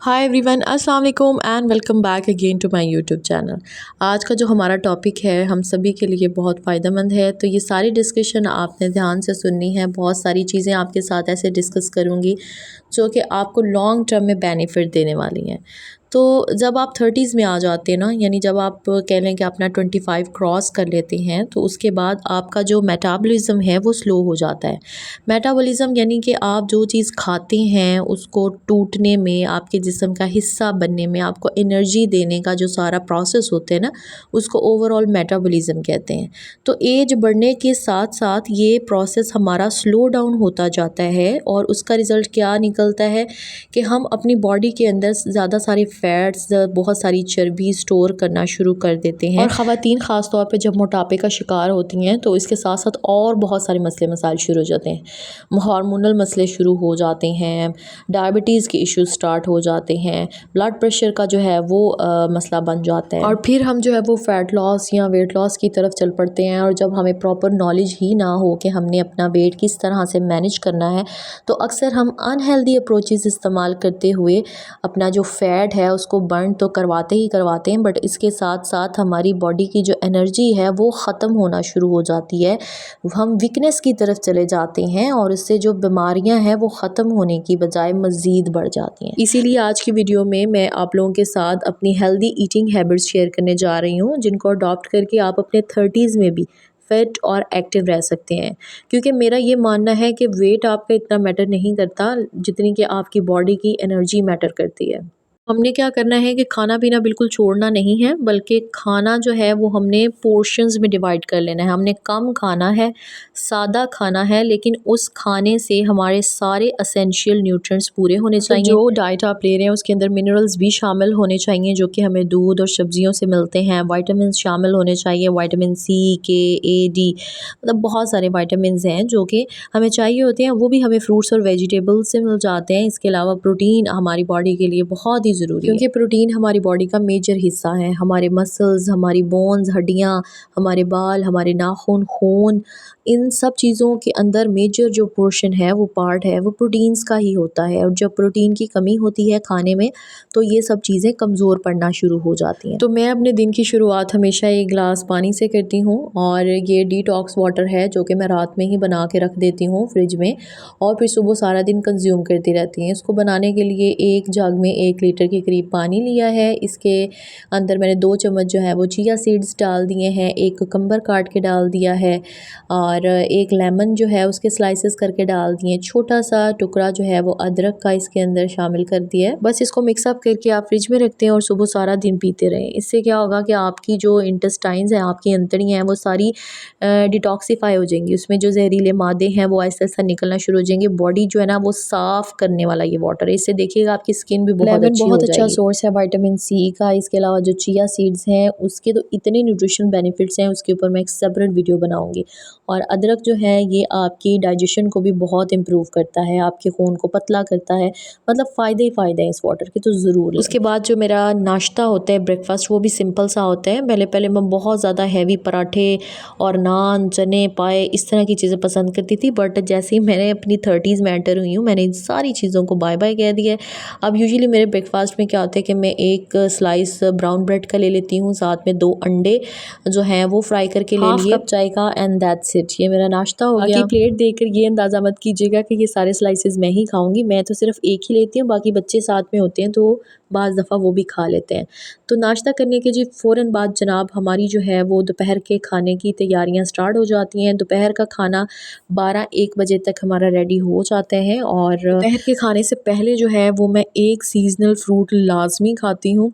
हाय everyone, अस्सलाम वालेकुम and welcome back again to my YouTube channel. आज का जो हमारा टॉपिक है हम सभी के लिए बहुत फ़ायदेमंद है, तो ये सारी डिस्कशन आपने ध्यान से सुननी है। बहुत सारी चीज़ें आपके साथ ऐसे डिस्कस करूँगी जो कि आपको लॉन्ग टर्म में बेनिफिट देने वाली हैं। तो जब आप 30s में आ जाते हैं ना, यानी जब आप कह लें कि अपना 25 क्रॉस कर लेते हैं, तो उसके बाद आपका जो मेटाबॉलिज़्म है वो स्लो हो जाता है। मेटाबॉलिज़्म यानी कि आप जो चीज़ खाते हैं उसको टूटने में, आपके जिस्म का हिस्सा बनने में, आपको एनर्जी देने का जो सारा प्रोसेस होता है ना, उसको ओवरऑल मेटाबॉलिज़्म कहते हैं। तो एज बढ़ने के साथ साथ ये प्रोसेस हमारा स्लो डाउन होता जाता है और उसका रिज़ल्ट क्या निकलता है कि हम अपनी बॉडी के अंदर ज़्यादा सारे फैट्स, बहुत सारी चर्बी स्टोर करना शुरू कर देते हैं। और ख़वातीन ख़ास तौर पे जब मोटापे का शिकार होती हैं तो इसके साथ साथ और बहुत सारे मसले मसाइल शुरू हो जाते हैं। हार्मोनल मसले शुरू हो जाते हैं, डायबिटीज़ के इश्यूज स्टार्ट हो जाते हैं, ब्लड प्रेशर का जो है वो मसला बन जाता है, और फिर हम जो है वो फ़ैट लॉस या वेट लॉस की तरफ चल पड़ते हैं। और जब हमें प्रॉपर नॉलेज ही ना हो कि हमने अपना वेट किस तरह से मैनेज करना है, तो अक्सर हम अनहेल्दी अप्रोचेज़ इस्तेमाल करते हुए अपना जो फ़ैट है उसको बर्न तो करवाते ही करवाते हैं, बट इसके साथ साथ हमारी बॉडी की जो एनर्जी है वो ख़त्म होना शुरू हो जाती है। हम वीकनेस की तरफ चले जाते हैं और इससे जो बीमारियां हैं वो ख़त्म होने की बजाय मज़ीद बढ़ जाती हैं। इसीलिए आज की वीडियो में मैं आप लोगों के साथ अपनी हेल्दी ईटिंग हैबिट्स शेयर करने जा रही हूँ, जिनको अडॉप्ट करके आप अपने 30s में भी फिट और एक्टिव रह सकते हैं। क्योंकि मेरा ये मानना है कि वेट आपका इतना मैटर नहीं करता जितनी कि आपकी बॉडी की एनर्जी मैटर करती है। हमने क्या करना है कि खाना पीना बिल्कुल छोड़ना नहीं है, बल्कि खाना जो है वो हमने पोर्शंस में डिवाइड कर लेना है। हमने कम खाना है, सादा खाना है, लेकिन उस खाने से हमारे सारे एसेंशियल न्यूट्रिएंट्स पूरे होने चाहिए। जो डाइट आप ले रहे हैं उसके अंदर मिनरल्स भी शामिल होने चाहिए जो कि हमें दूध और सब्जियों से मिलते हैं। विटामिन शामिल होने चाहिए, विटामिन सी, के, ए, डी, मतलब बहुत सारे विटामिन हैं जो कि हमें चाहिए होते हैं, वो भी हमें फ्रूट्स और वेजिटेबल्स से मिल जाते हैं। इसके अलावा प्रोटीन हमारी बॉडी के लिए बहुत ही ज़रूरी है, क्योंकि प्रोटीन हमारी बॉडी का मेजर हिस्सा है। हमारे मसल्स, हमारी बोन्स, हड्डियाँ, हमारे बाल, हमारे नाखून, खून, इन सब चीज़ों के अंदर मेजर जो पोर्शन है, वो पार्ट है, वो प्रोटीन्स का ही होता है। और जब प्रोटीन की कमी होती है खाने में तो ये सब चीज़ें कमज़ोर पड़ना शुरू हो जाती हैं। तो मैं अपने दिन की शुरुआत हमेशा एक गिलास पानी से करती हूँ, और ये डिटॉक्स वाटर है जो कि मैं रात में ही बना के रख देती हूँ फ्रिज में, और फिर सुबह सारा दिन कंज्यूम करती रहती हैं। इसको बनाने के लिए एक जग में 1 लीटर के करीब पानी लिया है। इसके अंदर मैंने 2 चम्मच जो है वो चिया सीड्स डाल दिए हैं, 1 कुकम्बर काट के डाल दिया है, और 1 लेमन जो है उसके स्लाइसेस करके डाल दिए। छोटा सा टुकड़ा जो है वो अदरक का इसके अंदर शामिल कर दिया है। बस इसको मिक्सअप करके आप फ्रिज में रखते हैं और सुबह सारा दिन पीते रहें। इससे क्या होगा कि आपकी जो इंटेस्टाइन्स हैं, आपकी अंतड़ियाँ हैं, वो सारी डिटॉक्सिफाई हो जाएंगी। उसमें जो जहरीले मादे हैं वो आहिस्ता आहिस्ता निकलना शुरू हो जाएंगे। बॉडी जो है ना वो साफ़ करने वाला ये वाटर है। इससे देखिएगा आपकी स्किन भी बहुत अच्छी हो जाएगी। अच्छा सोर्स है विटामिन सी का। इसके अलावा जो चिया सीड्स हैं उसके तो इतने न्यूट्रिशन बेनिफिट्स हैं, उसके ऊपर मैं एक सेपरेट वीडियो बनाऊंगी। और अदरक जो है ये आपकी डाइजेशन को भी बहुत इम्प्रूव करता है, आपके खून को पतला करता है, मतलब फ़ायदे ही फ़ायदे हैं इस वाटर के, तो ज़रूर लें। उसके बाद जो मेरा नाश्ता होता है, ब्रेकफास्ट, वो भी सिंपल सा होता है। पहले पहले मैं बहुत ज़्यादा हैवी पराठे और नान, चने, पाए, इस तरह की चीज़ें पसंद करती थी, बट जैसे ही मैंने अपनी 30s में एंटर हुई हूँ मैंने इन सारी चीज़ों को बाय बाय कह दिया है। अब यूजुअली मेरे ब्रेकफास्ट में क्या होता है कि मैं एक स्लाइस ब्राउन ब्रेड का ले लेती हूँ, साथ में 2 अंडे जो हैं वो फ्राई करके ले लिए, 1 कप चाय का, एंड दैट्स इट। ये मेरा नाश्ता हो गया। प्लेट देखकर ये अंदाज़ा मत कीजिएगा कि ये सारे स्लाइसेस मैं ही खाऊंगी, मैं तो सिर्फ एक ही लेती हूँ, बाकी बच्चे साथ में होते हैं तो बाज़ दफ़ा वो भी खा लेते हैं। तो नाश्ता करने के जी फ़ौरन बाद जनाब हमारी जो है वो दोपहर के खाने की तैयारियां स्टार्ट हो जाती हैं। दोपहर का खाना 12-1 बजे तक हमारा रेडी हो जाता है, और दोपहर के खाने से पहले जो है वो मैं एक सीजनल फ्रूट लाजमी खाती हूँ।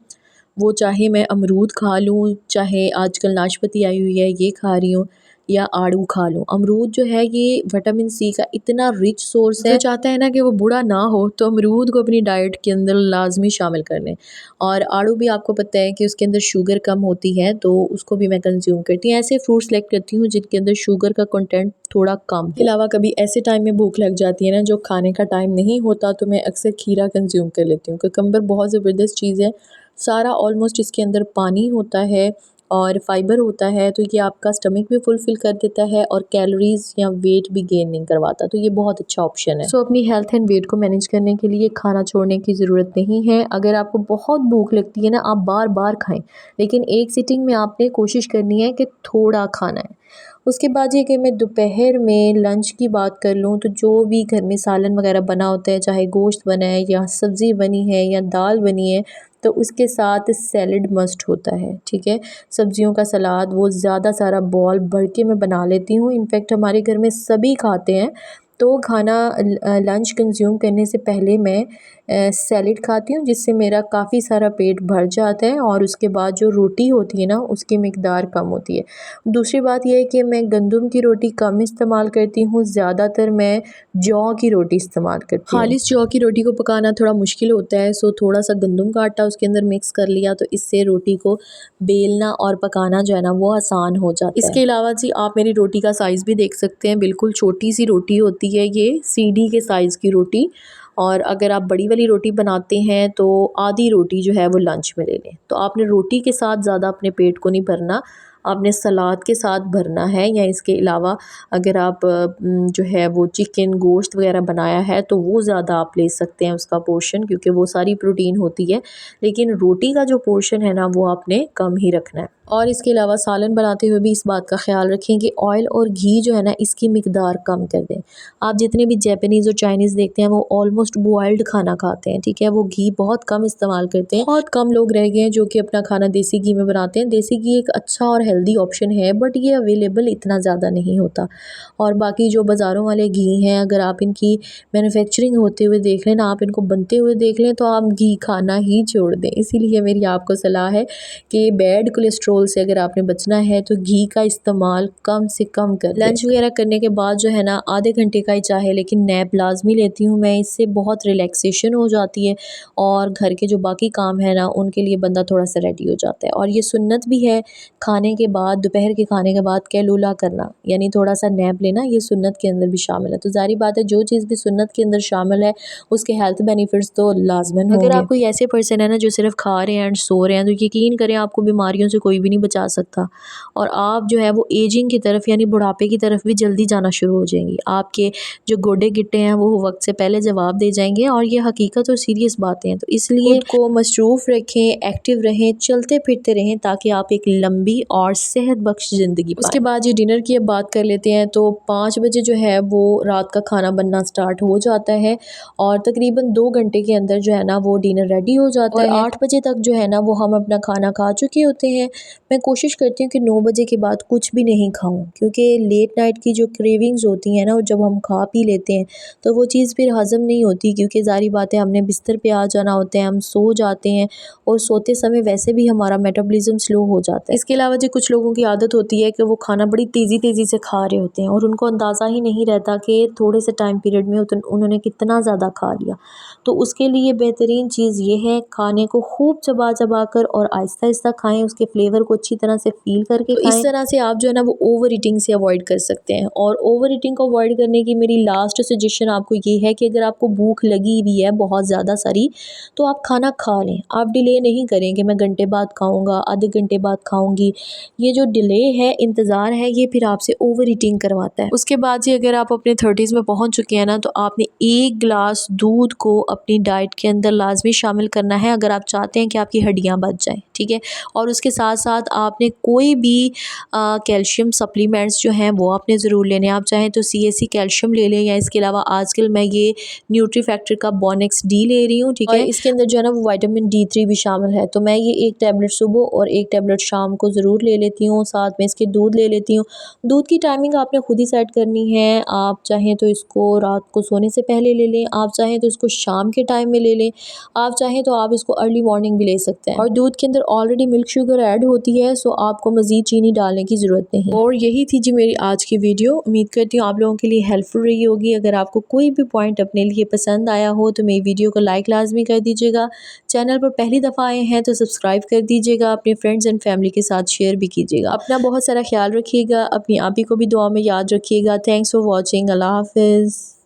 वो चाहे मैं अमरूद खा लूँ, चाहे आजकल नाशपाती आई हुई है ये खा रही हूँ, या आड़ू खा लूँ। अमरूद जो है ये विटामिन सी का इतना रिच सोर्स है, जो चाहता है ना कि वो बूढ़ा ना हो तो अमरूद को अपनी डाइट के अंदर लाजमी शामिल कर लें। और आड़ू भी आपको पता है कि उसके अंदर शुगर कम होती है, तो उसको भी मैं कंज्यूम करती हूँ। ऐसे फ्रूट सेलेक्ट करती हूँ जिनके अंदर शुगर का कंटेंट थोड़ा कम। इसके अलावा कभी ऐसे टाइम में भूख लग जाती है ना जो खाने का टाइम नहीं होता, तो मैं अक्सर खीरा कंज्यूम कर लेती हूँ। कुकम्बर बहुत ज़बरदस्त चीज़ है, सारा ऑलमोस्ट इसके अंदर पानी होता है और फाइबर होता है, तो ये आपका स्टमक भी फुलफ़िल कर देता है और कैलोरीज़ या वेट भी गेन नहीं करवाता, तो ये बहुत अच्छा ऑप्शन है। सो अपनी हेल्थ एंड वेट को मैनेज करने के लिए खाना छोड़ने की ज़रूरत नहीं है। अगर आपको बहुत भूख लगती है ना, आप बार बार खाएं, लेकिन एक सिटिंग में आपने कोशिश करनी है कि थोड़ा खाना है। उसके बाद ये कि मैं दोपहर में लंच की बात कर लूँ, तो जो भी घर में सालन वगैरह बना होता है, चाहे गोश्त बना है या सब्ज़ी बनी है या दाल बनी है, तो उसके साथ सैलड मस्ट होता है, ठीक है। सब्जियों का सलाद वो ज़्यादा सारा बॉल भर के मैं बना लेती हूँ। इनफैक्ट हमारे घर में सभी खाते हैं। तो खाना लंच कंज्यूम करने से पहले मैं सैलड खाती हूँ, जिससे मेरा काफ़ी सारा पेट भर जाता है और उसके बाद जो रोटी होती है ना, उसकी मिकदार कम होती है। दूसरी बात यह है कि मैं गंदम की रोटी कम इस्तेमाल करती हूँ, ज़्यादातर मैं जौ की रोटी इस्तेमाल करती हूँ। खालिस जौ की रोटी को पकाना थोड़ा मुश्किल होता है, सो थोड़ा सा गंदम का आटा उसके अंदर मिक्स कर लिया, तो इससे रोटी को बेलना और पकाना जो है ना वो आसान हो जाता है। इसके अलावा जी आप मेरी रोटी का साइज़ भी देख सकते हैं, बिल्कुल छोटी सी रोटी होती है ये, सीढ़ी के साइज़ की रोटी। और अगर आप बड़ी वाली रोटी बनाते हैं तो आधी रोटी जो है वो लंच में ले लें। तो आपने रोटी के साथ ज़्यादा अपने पेट को नहीं भरना, आपने सलाद के साथ भरना है। या इसके अलावा अगर आप जो है वो चिकन गोश्त वगैरह बनाया है तो वो ज़्यादा आप ले सकते हैं उसका पोर्शन, क्योंकि वो सारी प्रोटीन होती है। लेकिन रोटी का जो पोर्शन है ना वो आपने कम ही रखना है। और इसके अलावा सालन बनाते हुए भी इस बात का ख्याल रखें कि ऑयल और घी जो है ना इसकी मिकदार कम कर दें। आप जितने भी जैपनीज़ और चाइनीज़ देखते हैं वो ऑलमोस्ट बॉयल्ड खाना खाते हैं, ठीक है। वो घी बहुत कम इस्तेमाल करते हैं। बहुत कम लोग रह गए हैं जो कि अपना खाना देसी घी में बनाते हैं। देसी घी एक अच्छा और हेल्दी ऑप्शन है, बट ये अवेलेबल इतना ज़्यादा नहीं होता। और बाकी जो बाज़ारों वाले घी हैं, अगर आप इनकी मैन्युफैक्चरिंग होते हुए देख लें ना, आप इनको बनते हुए देख लें, तो आप घी खाना ही छोड़ दें। इसीलिए मेरी आपको सलाह है कि बैड कोलेस्ट्रॉल से अगर आपने बचना है तो घी का इस्तेमाल कम से कम कर लें। लंच वगैरह करने के बाद जो है ना आधे घंटे का ही चाहे लेकिन नैप लाजमी लेती हूँ मैं, इससे बहुत रिलैक्सेशन हो जाती है और घर के जो बाकी काम है ना उनके लिए बंदा थोड़ा सा रेडी हो जाता है। और ये सुन्नत भी है, खाने के बाद, दोपहर के खाने के बाद कैलूला करना, यानी थोड़ा सा नैप लेना, ये सुन्नत के अंदर भी शामिल है। तो जारी बात है जो चीज़ भी सुन्नत के अंदर शामिल है उसके हेल्थ बेनिफिट्स तो लाजमन होंगे। अगर आप कोई ऐसे पर्सन है ना जो सिर्फ खा रहे हैं एंड सो रहे हैं, तो यकीन करें आपको बीमारियों से कोई भी नहीं बचा सकता और आप जो है वो एजिंग की तरफ यानी बुढ़ापे की तरफ भी जल्दी जाना शुरू हो जाएंगी। आपके जो गोडे गिट्टे हैं वो वक्त से पहले जवाब दे जाएंगे और ये हकीकत और सीरियस बातें हैं। तो इसलिए खुद को मसरूफ़ रखें, एक्टिव रहें, चलते फिरते रहें ताकि आप एक लंबी और सेहत बख्श ज़िंदगी पाएं। उसके बाद ये डिनर की अब बात कर लेते हैं। तो 5 बजे जो है वो रात का खाना बनना स्टार्ट हो जाता है और तकरीबन 2 घंटे के अंदर जो है ना वो डिनर रेडी हो जाता है। 8 बजे तक जो है ना वो हम अपना खाना खा चुके होते हैं। मैं कोशिश करती हूँ कि 9 बजे के बाद कुछ भी नहीं खाऊं, क्योंकि लेट नाइट की जो क्रेविंग्स होती हैं ना, जब हम खा पी लेते हैं तो वो चीज़ फिर हज़म नहीं होती, क्योंकि ज़ाहिर बात है हमने बिस्तर पे आ जाना होता है, हम सो जाते हैं और सोते समय वैसे भी हमारा मेटाबॉलिज्म स्लो हो जाता है। इसके अलावा जो कुछ लोगों की आदत होती है कि वो खाना बड़ी तेज़ी से खा रहे होते हैं और उनको अंदाज़ा ही नहीं रहता कि थोड़े से टाइम पीरियड में उन्होंने कितना ज़्यादा खा लिया। तो उसके लिए बेहतरीन चीज़ ये है, खाने को खूब चबा चबा कर और आहिस्ता आहिस्ता खाएं, उसके फ्लेवर को अच्छी तरह से फील करके खाएं। इस तरह से आप जो है ना वो ओवर ईटिंग से अवॉइड कर सकते हैं। और ओवर ईटिंग को अवॉइड करने की मेरी लास्ट सजेशन आपको ये है कि अगर आपको भूख लगी हुई है बहुत ज़्यादा सारी, तो आप खाना खा लें। आप डिले नहीं करें कि मैं घंटे बाद खाऊंगा, आधे घंटे बाद खाऊंगी। ये जो डिले है, इंतज़ार है, ये फिर आपसे ओवर ईटिंग करवाता है। उसके बाद ही अगर आप अपने 30s में पहुँच चुके हैं ना, तो आपने 1 गिलास दूध को अपनी डाइट के अंदर लाजमी शामिल करना है, अगर आप चाहते हैं कि आपकी हड्डियाँ बच जाएँ, ठीक है। और उसके साथ साथ आपने कोई भी कैल्शियम सप्लीमेंट्स जो हैं वो आपने ज़रूर लेने हैं। आप चाहें तो CSC कैल्शियम ले लें, या इसके अलावा आजकल मैं ये न्यूट्री फैक्टर का बॉनेक्स डी ले रही हूँ, ठीक है। और इसके अंदर जो है ना वो विटामिन D3 भी शामिल है। तो मैं ये 1 टैबलेट सुबह और 1 टैबलेट शाम को ज़रूर ले लेती हूँ, साथ में इसके दूध ले लेती हूँ। दूध की टाइमिंग आपने खुद ही सेट करनी है। आप चाहें तो इसको रात को सोने से पहले ले लें, आप चाहें तो इसको शाम के टाइम में ले लें, आप चाहें तो आप इसको अर्ली मॉर्निंग भी ले सकते हैं। और दूध के अंदर ऑलरेडी मिल्क शुगर ऐड होती है, सो आपको मज़ीद चीनी डालने की ज़रूरत नहीं। और यही थी जी मेरी आज की वीडियो। उम्मीद करती हूँ आप लोगों के लिए हेल्पफुल रही होगी। अगर आपको कोई भी पॉइंट अपने लिए पसंद आया हो तो मेरी वीडियो को लाइक लाजमी कर दीजिएगा। चैनल पर पहली दफ़ा आए हैं तो सब्सक्राइब कर दीजिएगा, अपने फ्रेंड्स एंड फैमिली के साथ शेयर भी कीजिएगा। अपना बहुत सारा ख्याल रखिएगा, अपनी आप ही को भी दुआ में याद रखिएगा। Thanks for watching. अल्लाह हाफिज़।